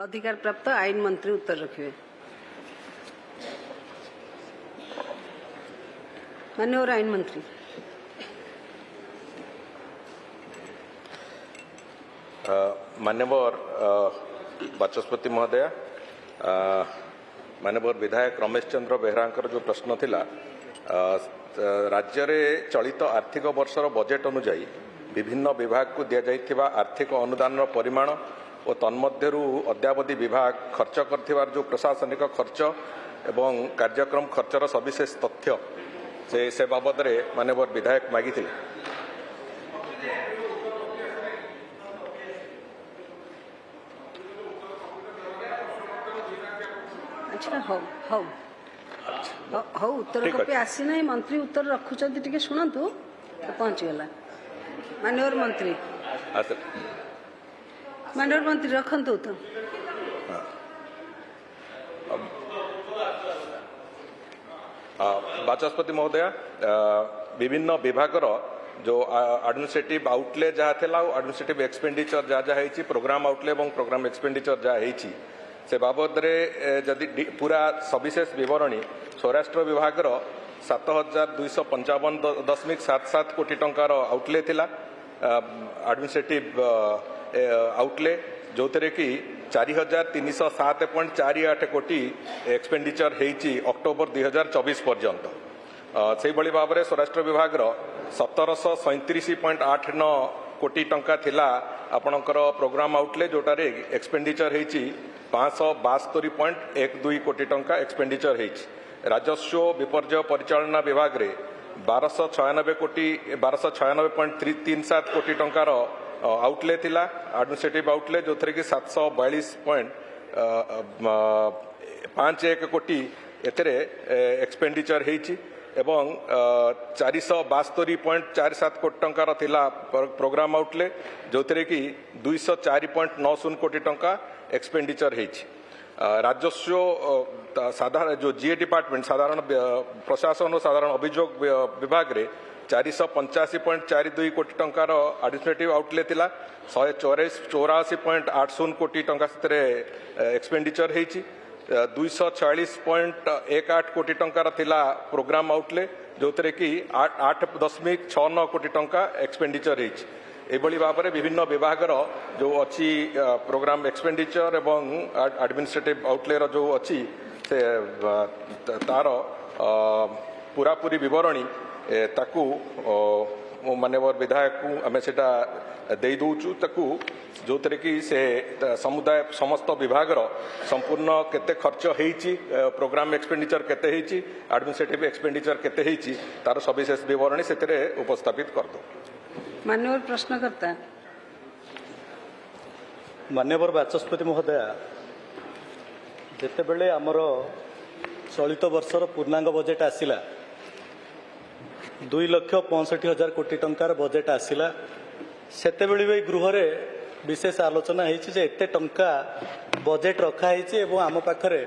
अधिकार प्राप्त आईन मंत्री उत्तर रखिए। माननीय आईन मंत्री। मान्यवर बाचस्पति महोदय, मान्यवर विधायक रमेश चंद्र बेहरा जो प्रश्न थिला, राज्य में चलित आर्थिक वर्षर बजेट अनुजाई विभिन्न विभाग को दि जाइथिबा आर्थिक अनुदान परिमाण और तन्मध्यरु अद्यावधि विभाग खर्च करथिबार जो प्रशासनिक खर्च एवं कार्यक्रम खर्चर सविशेष तथ्य से बाबद मान्यवर विधायक मागिथिले। अच्छा हौ उत्तर कॉपी आसी ना मंत्री उत्तर रखुचंती टिके सुनंतु तो पहुंच गला। माननीय मंत्री माननीय मंत्री रखंतु तो बाचस्पति महोदय, विभिन्न विभागर जो एडमिनिस्ट्रेटिव आउटले जहाँ थिला एडमिनिस्ट्रेटिव एक्सपेंडिचर जहाँ जहाँ होइछि प्रोग्राम आउटले और प्रोग्राम एक्सपेंडिचर जहाँ होइछि से बाबद जदि पूरा सविशेष विवरणी स्वराष्ट्र विभाग 7,255.77 कोटी टंकार आउटले थिला एडमिनिस्ट्रेटिव आउटले जो थे कि 4,307.48 कोटी एक्सपेंडिचर होइछि अक्टोबर 2024 पर्यंत। से भली भाव में स्वराष्ट्र विभाग 1,737.89 कोटी टंका थिला आपणकर प्रोग्राम आउटले जोटारे एक्सपेंडिचर होइछि 572.12 कोटी टंका एक्सपेंडिचर होइछि। राजस्व विपर्यय परिचालना विभाग रे 1296.37 कोटी टंकार आउटले थिला एडमिनिस्ट्रेटिव आउटले जो थे कि 742.51 कोटी एतरे एक्सपेंडिचर होइछि एवं 472.47 कोटी टंकार थिला प्रोग्राम आउटले जो थे कि 204.90 कोटी टंका एक्सपेंडिचर होइछि। राजस्व साधारण जो जीए डिपार्टमेंट साधारण प्रशासन और साधारण अभियोग विभाग रे 485.42 कोटी टंकार एडमिनिस्ट्रेटिव आउटले थिला 184.80 कोटी टंका से एक्सपेंडिचर होइछि। 246.18 कोटी टंकार थिला प्रोग्राम आउटले जो थे कि 8.69 कोटी टंका एक्सपेंडिचर होइछि। एभली भाव में विभिन्न विभाग जो अच्छी प्रोग्राम एक्सपेंडिचर एवं एडमिनिस्ट्रेटिव आउटले जो अच्छी से तार पूरापूरी विवरणी ताकू मान्यवर विधायक को आम से दे दौचु ताकू जो थे कि से समुदाय समस्त विभाग संपूर्ण केते खर्च होइछि प्रोग्राम एक्सपेंडिचर केते होइछि एडमिनिस्ट्रेटिव एक्सपेंडिचर केते होइछि तार सविशेष विवरणी से उपस्थापित कर दो। मान्यवर प्रश्नकर्ता। मान्यवर बाचस्पति महोदय, जितेबले आमर चलित वर्षर पूर्णांग बजेट आसिला 2,65,000 कोटी टंकार बजेट आसिला सेतेबेले भी गृह रे विशेष आलोचना होइछि जे एते टंका बजेट रखा होइछि एवं आम पाखरे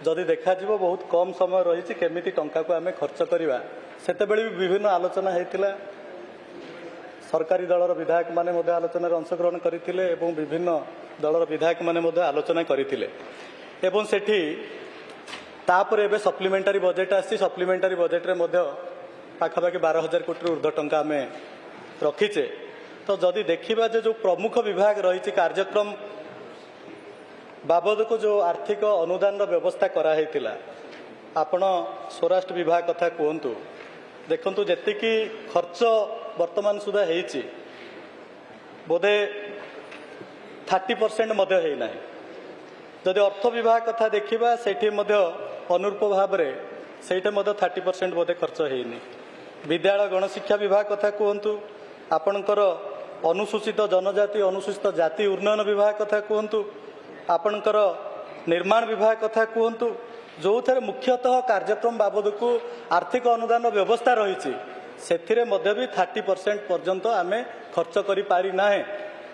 जदि देखा जिवो बहुत कम समय रही केमिति टंका को आमे खर्च करवा सेतेबेले भी विभिन्न आलोचना होइतिला। सरकारी दलर विधायक माने मध्य आलोचना अंशग्रहण करथिले एवं विभिन्न दलर विधायक माने मध्य आलोचना करथिले एवं सेठी तापर एबे सप्लीमेंटारी बजेट आसी सप्लीमेंटारी बजेट रे मध्य पाखापाखि 12,000 कोटी ऊर्ध्व टंका आमे रखीचे। तो जदि देखिबा जो प्रमुख विभाग रही कार्यक्रम बाबद को जो आर्थिक अनुदान व्यवस्था कराइला आपण स्वराष्ट्र विभाग कथा कहतु देखु जी खर्च वर्तमान सुधा होइछि बोधे 30% मध्य होना। जदि अर्थ विभाग कथा देखा सेठी मध्य अनुरूप भाव में सेठे मध्य 30% बोधे खर्च होनी। विद्यालय गणशिक्षा विभाग कथा कहतु आपणकर अनुसूचित जनजाति अनुसूचित जाति उन्नयन विभाग कथा कहतु आपणकर निर्माण विभाग कथा कहतु जो थे मुख्यतः कार्यक्रम बाबद को आर्थिक अनुदान व्यवस्था रही से मध्य भी 30% पर्यंत आमे खर्च करि पारि नाहे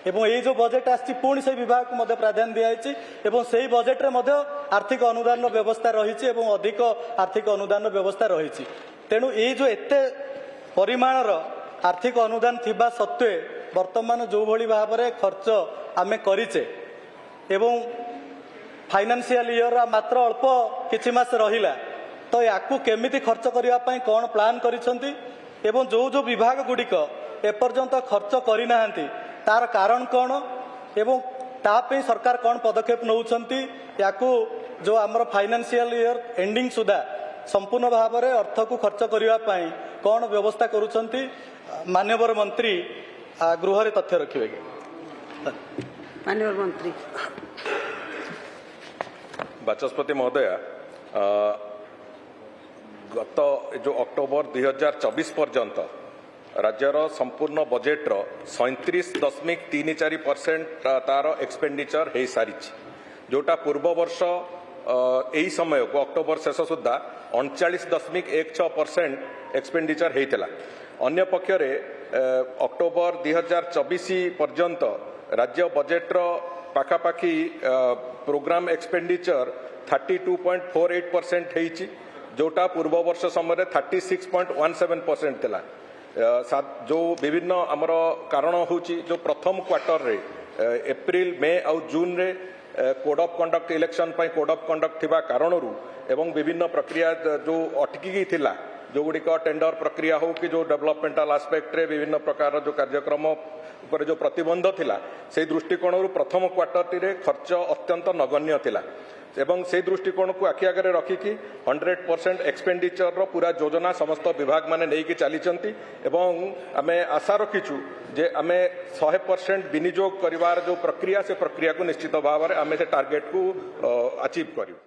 एवं ये जो बजेट आछि पुणी से विभाग को मध्य प्राधान्य दियाइछि एवं सेही बजेट रे मध्य आर्थिक अनुदान व्यवस्था रही एवं अधिक आर्थिक अनुदान व्यवस्था रही। तेणु ये जो एते परिमाणर आर्थिक अनुदान थिबा सत्वे वर्तमान जो भली भाव में खर्च आमे करिचे एवं फाइनान्शियल ईयर मात्र अल्प किछि मास रहिला तो याकू केमिति खर्च करिया पई कोन प्लान करिसंती एवं जो जो विभाग गुड़िक एपर्यंत खर्च करिनाहांती तार कारण कौन एवं तापे सरकार कौन पदक्षेप नौछंती याकू जो आमर फाइनान्शियल ईयर एंडिंग सुधा संपूर्ण भाव में अर्थ को खर्च करिया पई कौन व्यवस्था करुछंती माननीय मंत्री गृह रे तथ्य रखिबे कि माननीय मंत्री बाचस्पति महोदय गत जो अक्टोबर 2024 पर्यंत राज्यर संपूर्ण बजेट्र 37.34% तार एक्सपेंडिचर हो सारी जोटा पूर्व वर्ष यही समय को अक्टोबर शेष सुधा 39.16% एक्सपेंडिचर होता अन्य पक्षरे अक्टोबर 2024 पर्यंत राज्य बजेट्र पाखापाखि प्रोग्राम एक्सपेंडिचर 32.48% होती जोटा पूर्व वर्ष समय 36.17% थिला जो विभिन्न आमर कारण होची जो प्रथम क्वार्टर रे एप्रिल मे आउ जून रे कोड ऑफ कंडक्ट इलेक्शन पई कोड ऑफ कंडक्ट थिबा कारणरू एवं विभिन्न प्रक्रिया जो अटकी थिला जो गुड़िक टेंडर प्रक्रिया हो कि जो डेवलपमेंटल आस्पेक्ट रे विभिन्न प्रकार जो कार्यक्रम उपर जो प्रतिबंध थिला से दृष्टिकोण प्रथम क्वार्टर रे खर्च अत्यंत नगण्य थिला एवं से दृष्टिकोण को आखि आगे रखिकी 100% एक्सपेंडिचर रो पूरा योजना समस्त विभाग माने नहीं चली एवं आमे आशा रखीचु जे आमे 100% विनियोग करिवार जो प्रक्रिया से प्रक्रिया को निश्चित भाव में आमे से टार्गेट को अचीव करियो।